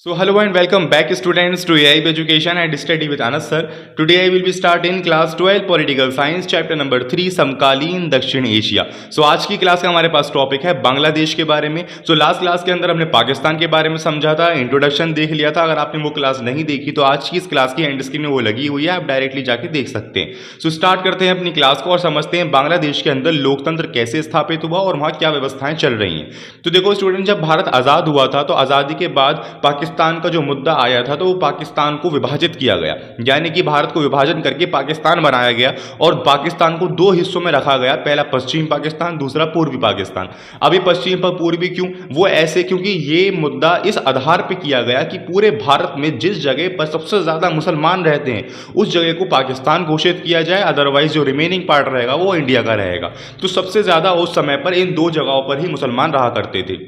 So hello and welcome back students to AIB Education and Study with Anas sir. Today I will be starting class 12 Political Science chapter number 3 समकालीन दक्षिण Asia. So आज की class का हमारे पास topic है बांग्लादेश के बारे में. So लास्ट क्लास के अंदर हमने पाकिस्तान के बारे में समझा था, इंट्रोडक्शन देख लिया था. अगर आपने वो क्लास नहीं देखी तो आज की इस क्लास की एंड स्क्रीन में वो लगी हुई है, आप डायरेक्टली जाके देख सकते हैं. So स्टार्ट करते हैं अपनी क्लास को और समझते हैं बांग्लादेश के अंदर लोकतंत्र कैसे स्थापित हुआ और वहाँ क्या व्यवस्थाएं चल रही हैं. तो देखो स्टूडेंट, जब भारत आज़ाद हुआ था तो आज़ादी के बाद पाकिस्तान का जो मुद्दा आया था तो वो पाकिस्तान को विभाजित किया गया, यानी कि भारत को विभाजन करके पाकिस्तान बनाया गया और पाकिस्तान को दो हिस्सों में रखा गया, पहला पश्चिम पाकिस्तान, दूसरा पूर्वी पाकिस्तान. अभी पश्चिम पर पूर्वी क्यों? वो ऐसे क्योंकि ये मुद्दा इस आधार पर किया गया कि पूरे भारत में जिस जगह पर सबसे ज़्यादा मुसलमान रहते हैं उस जगह को पाकिस्तान घोषित किया जाए, अदरवाइज जो रिमेनिंग पार्ट रहेगा वो इंडिया का रहेगा. तो सबसे ज़्यादा उस समय पर इन दो जगहों पर ही मुसलमान रहा करते थे,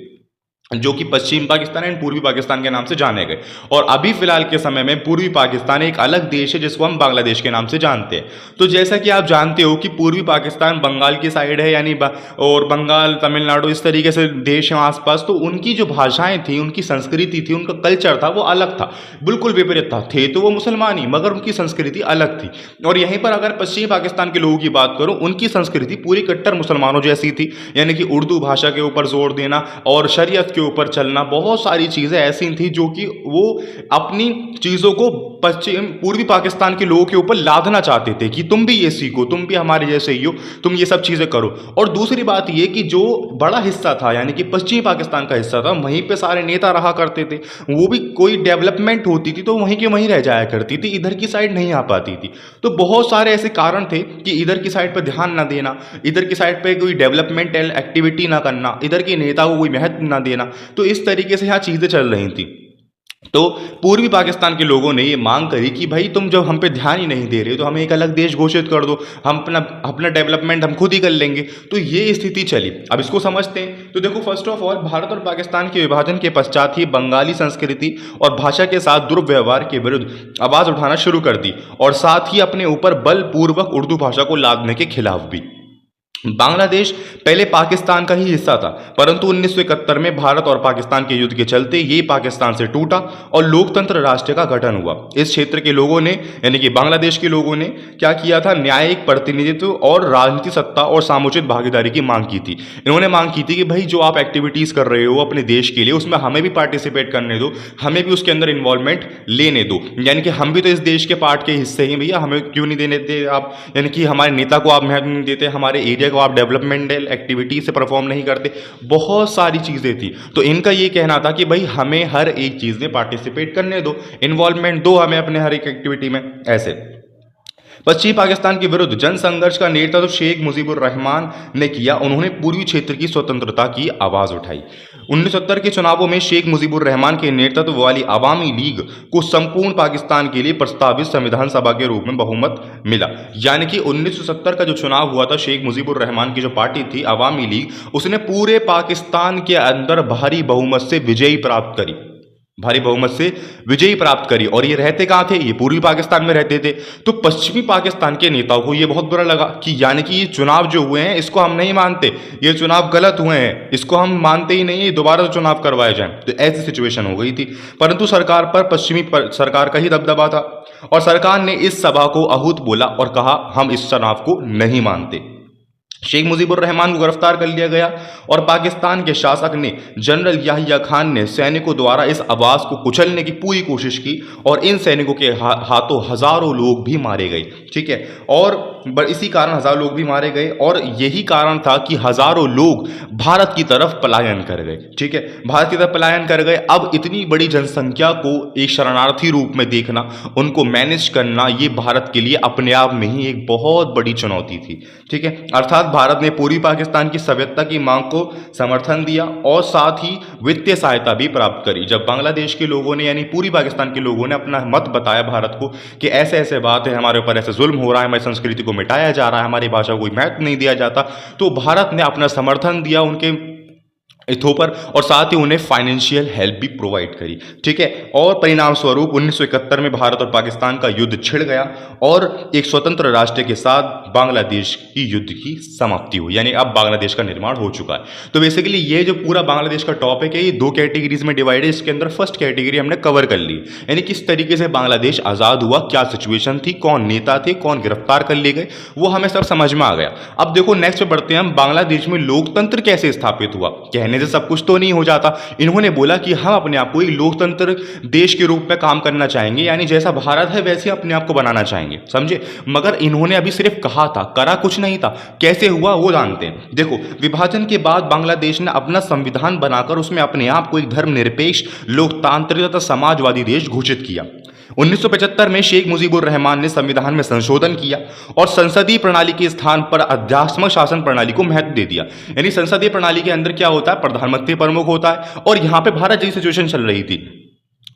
जो कि पश्चिम पाकिस्तान एंड पूर्वी पाकिस्तान के नाम से जाने गए. और अभी फिलहाल के समय में पूर्वी पाकिस्तान एक अलग देश है जिसको हम बांग्लादेश के नाम से जानते हैं. तो जैसा कि आप जानते हो कि पूर्वी पाकिस्तान बंगाल की साइड है, यानी और बंगाल, तमिलनाडु, इस तरीके से देश हैं आसपास. तो उनकी जो भाषाएं थी, उनकी संस्कृति थी, उनका कल्चर था, वो अलग था, बिल्कुल विपरीत था. थे तो वो मुसलमान ही, मगर उनकी संस्कृति अलग थी. और यहीं पर अगर पश्चिमी पाकिस्तान के लोगों की बात करूं, उनकी संस्कृति पूरी कट्टर मुसलमानों जैसी थी, यानी कि उर्दू भाषा के ऊपर जोर देना और शरीयत के ऊपर चलना, बहुत सारी चीजें ऐसी थी जो कि वो अपनी चीजों को पूर्वी पाकिस्तान के लोगों के ऊपर लादना चाहते थे कि तुम भी ये सीखो, तुम भी हमारे जैसे ही हो, तुम ये सब चीजें करो. और दूसरी बात ये कि जो बड़ा हिस्सा था, यानी कि पश्चिमी पाकिस्तान का हिस्सा था, वहीं पे सारे नेता रहा करते थे. वो भी कोई डेवलपमेंट होती थी तो वहीं के वहीं रह जाया करती थी, इधर की साइड नहीं आ पाती थी. तो बहुत सारे ऐसे कारण थे कि इधर की साइड पर ध्यान ना देना, इधर की साइड पर कोई डेवलपमेंटल एक्टिविटी ना करना, इधर के नेता को कोई महत्व ना देना. तो इस तरीके से यहाँ चीजें चल रही थी. तो पूर्वी पाकिस्तान के लोगों ने ये मांग करी कि भाई तुम जब हम पे ध्यान ही नहीं दे रहे हो तो हमें एक अलग देश घोषित कर दो, हम अपना डेवलपमेंट हम खुद ही कर लेंगे. तो ये स्थिति चली. अब इसको समझते हैं. तो देखो, फर्स्ट ऑफ ऑल भारत और पाकिस्तान के विभाजन के पश्चात ही बंगाली संस्कृति और भाषा के साथ दुर्व्यवहार के विरुद्ध आवाज उठाना शुरू कर दी और साथ ही अपने ऊपर बलपूर्वक उर्दू भाषा को लादने के खिलाफ भी. बांग्लादेश पहले पाकिस्तान का ही हिस्सा था, परंतु 1971 में भारत और पाकिस्तान के युद्ध के चलते ये पाकिस्तान से टूटा और लोकतंत्र राष्ट्र का गठन हुआ. इस क्षेत्र के लोगों ने, यानी कि बांग्लादेश के लोगों ने क्या किया था? न्यायिक प्रतिनिधित्व और राजनीतिक सत्ता और सामुचित भागीदारी की मांग की थी. इन्होंने मांग की थी कि भाई जो आप एक्टिविटीज कर रहे हो अपने देश के लिए, उसमें हमें भी पार्टिसिपेट करने दो, हमें भी उसके अंदर इन्वॉल्वमेंट लेने दो, यानी कि हम भी तो इस देश के पार्ट के हिस्से हैं भैया, हमें क्यों नहीं देने देते आप? यानी कि हमारे नेता को आप महत्व नहीं देते, हमारे एरिया को आप डेवलपमेंटल एक्टिविटी से परफॉर्म नहीं करते, बहुत सारी चीजें थी. तो इनका ये कहना था कि भाई हमें हर एक चीज में पार्टिसिपेट करने दो, इन्वॉल्वमेंट दो हमें अपने हर एक एक्टिविटी में. ऐसे पश्चिमी पाकिस्तान के विरुद्ध जन संघर्ष का नेतृत्व शेख मुजीबुर रहमान ने किया. उन्होंने पूर्वी क्षेत्र की स्वतंत्रता की आवाज उठाई. 1970 के चुनावों में शेख मुजीबुर रहमान के नेतृत्व वाली अवामी लीग को संपूर्ण पाकिस्तान के लिए प्रस्तावित संविधान सभा के रूप में बहुमत मिला. यानी कि 1970 का जो चुनाव हुआ था, शेख मुजीबुर रहमान की जो पार्टी थी अवामी लीग, उसने पूरे पाकिस्तान के अंदर भारी बहुमत से विजयी प्राप्त करी, भारी बहुमत से विजयी प्राप्त करी. और ये रहते कहाँ थे? ये पूर्वी पाकिस्तान में रहते थे. तो पश्चिमी पाकिस्तान के नेताओं को ये बहुत बुरा लगा कि यानी कि ये चुनाव जो हुए हैं इसको हम नहीं मानते, ये चुनाव गलत हुए हैं, इसको हम मानते ही नहीं, दोबारा चुनाव करवाए जाएं. तो ऐसी सिचुएशन हो गई थी. परंतु सरकार पर पश्चिमी सरकार का ही दबदबा था और सरकार ने इस सभा को अहूत बोला और कहा हम इस चुनाव को नहीं मानते. शेख मुजीबुर रहमान को गिरफ्तार कर लिया गया और पाकिस्तान के शासक ने, जनरल याहिया खान ने सैनिकों द्वारा इस आवाज को कुचलने की पूरी कोशिश की और इन सैनिकों के हाथों हजारों लोग भी मारे गए. ठीक है, और इसी कारण हजारों लोग भी मारे गए और यही कारण था कि हजारों लोग भारत की तरफ पलायन कर गए. ठीक है, भारत की तरफ पलायन कर गए. अब इतनी बड़ी जनसंख्या को एक शरणार्थी रूप में देखना, उनको मैनेज करना, ये भारत के लिए अपने आप में ही एक बहुत बड़ी चुनौती थी. ठीक है, अर्थात भारत ने पूर्वी पाकिस्तान की सभ्यता की मांग को समर्थन दिया और साथ ही वित्तीय सहायता भी प्राप्त करी. जब बांग्लादेश के लोगों ने, यानी पूर्वी पाकिस्तान के लोगों ने अपना मत बताया भारत को कि ऐसे ऐसे बात है, हमारे ऊपर ऐसे जुल्म हो रहा है, हमारी संस्कृति को मिटाया जा रहा है, हमारी भाषा को कोई महत्व नहीं दिया जाता, तो भारत ने अपना समर्थन दिया उनके इथोपर और साथ ही उन्हें फाइनेंशियल हेल्प भी प्रोवाइड करी। ठीक है, और परिणाम स्वरूप 1971 में भारत और पाकिस्तान का युद्ध छिड़ गया और एक स्वतंत्र राष्ट्र के साथ बांग्लादेश की युद्ध की समाप्ति हुई, यानी अब बांग्लादेश का निर्माण हो चुका है। तो बेसिकली ये जो पूरा बांग्लादेश का टॉपिक है ये दो कैटेगरीज में डिवाइड है। इसके अंदर फर्स्ट कैटेगरी हमने कवर कर ली, यानी किस तरीके से बांग्लादेश आज़ाद हुआ, क्या सिचुएशन थी, कौन नेता थे, कौन गिरफ्तार कर लिए गए, वो हमें सब समझ में आ गया। अब देखो नेक्स्ट पे बढ़ते हैं हम, बांग्लादेश में लोकतंत्र कैसे स्थापित हुआ। कहने से सब कुछ तो नहीं हो जाता। इन्होंने बोला कि हम अपने आप को एक लोकतंत्र देश के रूप में काम करना चाहेंगे, यानी जैसा भारत है वैसे अपने आप को बनाना चाहेंगे, समझे। मगर इन्होंने अभी सिर्फ कहा था, करा कुछ नहीं था। कैसे हुआ वो जानते हैं। देखो, विभाजन के बाद बांग्लादेश ने अपना संविधान बनाकर उसमें अपने आप को एक धर्मनिरपेक्ष, लोकतांत्रिक तथा समाजवादी देश घोषित किया। 1975 में शेख मुजीबुर रहमान ने संविधान में संशोधन किया और संसदीय प्रणाली के स्थान पर अध्यात्मक शासन प्रणाली को महत्व दे दिया। यानी संसदीय प्रणाली के अंदर क्या होता है, प्रधानमंत्री प्रमुख होता है, और यहां पे भारत जैसी सिचुएशन चल रही थी।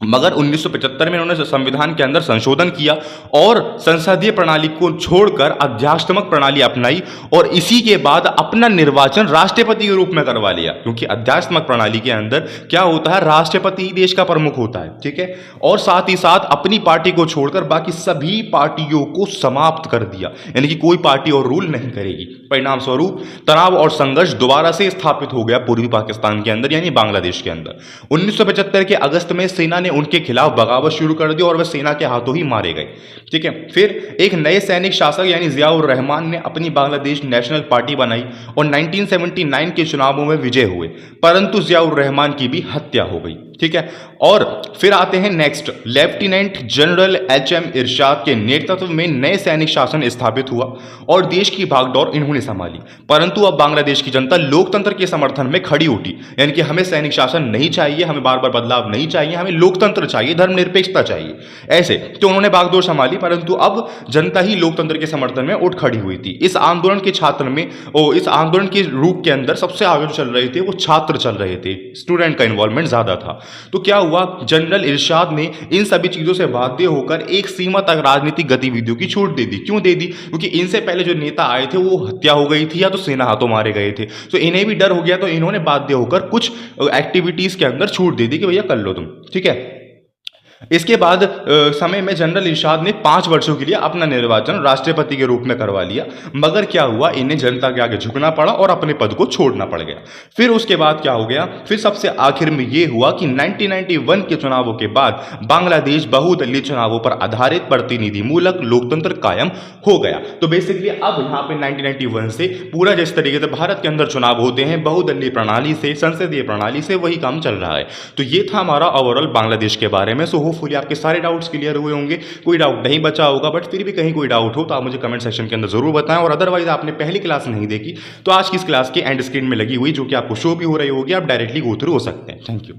मगर 1975 में उन्होंने संविधान के अंदर संशोधन किया और संसदीय प्रणाली को छोड़कर अध्यात्मक प्रणाली अपनाई और इसी के बाद अपना निर्वाचन राष्ट्रपति के रूप में करवा लिया, क्योंकि अध्यात्मक प्रणाली के अंदर क्या होता है, राष्ट्रपति ही देश का प्रमुख होता है। ठीक है, और साथ ही साथ अपनी पार्टी को छोड़कर बाकी सभी पार्टियों को समाप्त कर दिया, यानी कि कोई पार्टी और रूल नहीं करेगी। परिणाम स्वरूप तनाव और संघर्ष दोबारा से स्थापित हो गया पूर्वी पाकिस्तान के अंदर, यानी बांग्लादेश के अंदर। 1975 के अगस्त में सेना ने उनके खिलाफ बगावत शुरू कर दी और वह सेना के हाथों ही मारे गए। ठीक है, फिर एक नए सैनिक शासक यानी जियाउर रहमान ने अपनी बांग्लादेश नेशनल पार्टी बनाई और 1979 के चुनावों में विजय हुए, परंतु जियाउर रहमान की भी हत्या हो गई। ठीक है, और फिर आते हैं नेक्स्ट, लेफ्टिनेंट जनरल एचएम इरशाद के नेतृत्व में नए सैनिक शासन स्थापित हुआ और देश की भागदौड़ इन्होंने संभाली। परंतु अब बांग्लादेश की जनता लोकतंत्र के समर्थन में खड़ी उठी, यानी कि हमें सैनिक शासन नहीं चाहिए, हमें बार बार बदलाव नहीं चाहिए, हमें लोकतंत्र चाहिए, धर्मनिरपेक्षता चाहिए। ऐसे तो उन्होंने भागदौड़ संभाली, परंतु अब जनता ही लोकतंत्र के समर्थन में उठ खड़ी हुई थी। इस आंदोलन के छात्र में इस आंदोलन के रूप के अंदर सबसे आगे जो चल रहे थे वो छात्र चल रहे थे, स्टूडेंट का इन्वॉल्वमेंट ज्यादा था। तो क्या हुआ, जनरल इरशाद ने इन सभी चीजों से बाध्य होकर एक सीमा तक राजनीतिक गतिविधियों की छूट दे दी। क्यों दे दी, क्योंकि इनसे पहले जो नेता आए थे वो हत्या हो गई थी या तो सेना हाथों मारे गए थे, तो इन्हें भी डर हो गया, तो इन्होंने बाध्य होकर कुछ एक्टिविटीज के अंदर छूट दे दी कि भैया कर लो तुम। ठीक है, इसके बाद समय में जनरल इरशाद ने 5 वर्षों के लिए अपना निर्वाचन राष्ट्रपति के रूप में करवा लिया, मगर क्या हुआ, इन्हें जनता के आगे झुकना पड़ा और अपने पद को छोड़ना पड़ गया। फिर उसके बाद क्या हो गया, फिर सबसे आखिर में यह हुआ कि 1991 के चुनावों के बाद बांग्लादेश बहुदलीय चुनावों पर आधारित प्रतिनिधि मूलक लोकतंत्र कायम हो गया। तो बेसिकली अब यहाँ पे 1991 से पूरा जिस तरीके से भारत के अंदर चुनाव होते हैं बहुदलीय प्रणाली से, संसदीय प्रणाली से, वही काम चल रहा है। तो ये था हमारा ओवरऑल बांग्लादेश के बारे में। सो होपफुली आपके सारे डाउट्स क्लियर हुए होंगे, कोई डाउट नहीं बचा होगा, बट फिर भी कहीं कोई डाउट हो तो आप मुझे कमेंट सेक्शन के अंदर जरूर बताएं। और अदरवाइज आपने पहली क्लास नहीं देखी तो आज की इस क्लास के एंड स्क्रीन में लगी हुई, जो कि आपको शो भी हो रही होगी, आप डायरेक्टली गो थ्रू हो सकते हैं। Thank you.